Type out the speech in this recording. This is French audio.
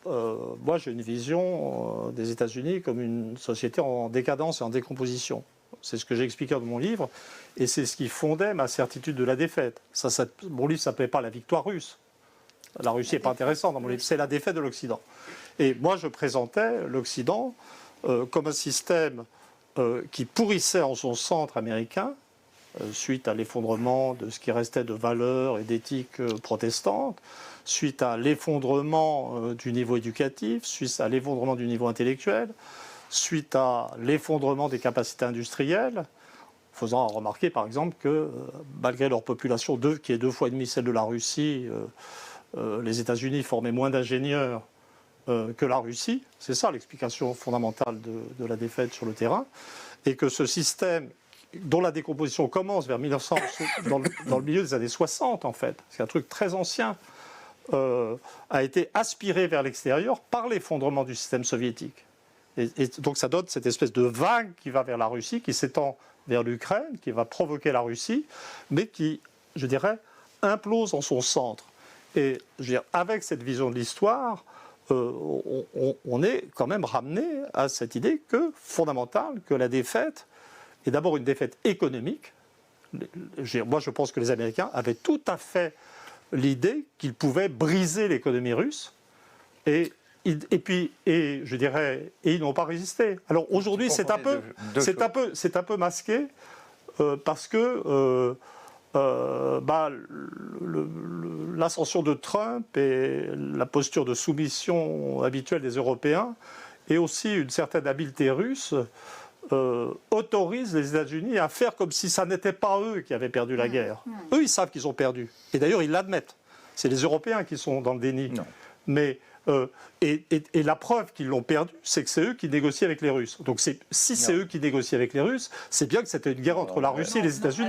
moi j'ai une vision des États-Unis comme une société en décadence et en décomposition. C'est ce que j'ai expliqué dans mon livre, et c'est ce qui fondait ma certitude de la défaite. Mon livre ne s'appelait pas « La victoire russe ». La Russie n'est pas intéressante dans mon livre, c'est la défaite de l'Occident. Et moi je présentais l'Occident comme un système qui pourrissait en son centre américain, suite à l'effondrement de ce qui restait de valeurs et d'éthique protestantes, suite à l'effondrement du niveau éducatif, suite à l'effondrement du niveau intellectuel, suite à l'effondrement des capacités industrielles, faisant remarquer par exemple que malgré leur population qui est 2,5 fois celle de la Russie, les États-Unis formaient moins d'ingénieurs que la Russie. C'est ça l'explication fondamentale de la défaite sur le terrain. Et que ce système, dont la décomposition commence vers 1900, dans le milieu des années 60 en fait, c'est un truc très ancien, a été aspiré vers l'extérieur par l'effondrement du système soviétique. Et donc ça donne cette espèce de vague qui va vers la Russie, qui s'étend vers l'Ukraine, qui va provoquer la Russie, mais qui, je dirais, implose en son centre. Et je veux dire, avec cette vision de l'histoire, on est quand même ramené à cette idée fondamentale que la défaite est d'abord une défaite économique. Moi, je pense que les Américains avaient tout à fait l'idée qu'ils pouvaient briser l'économie russe, et je dirais, ils n'ont pas résisté. Alors aujourd'hui, c'est un peu masqué parce que l'ascension de Trump et la posture de soumission habituelle des Européens et aussi une certaine habileté russe autorisent les États-Unis à faire comme si ça n'était pas eux qui avaient perdu la guerre. Eux, ils savent qu'ils ont perdu. Et d'ailleurs, ils l'admettent. C'est les Européens qui sont dans le déni. Non. Mais, et la preuve qu'ils l'ont perdu, c'est que c'est eux qui négocient avec les Russes. Donc si c'est eux qui négocient avec les Russes, c'est bien que c'était une guerre entre la Russie et les États-Unis.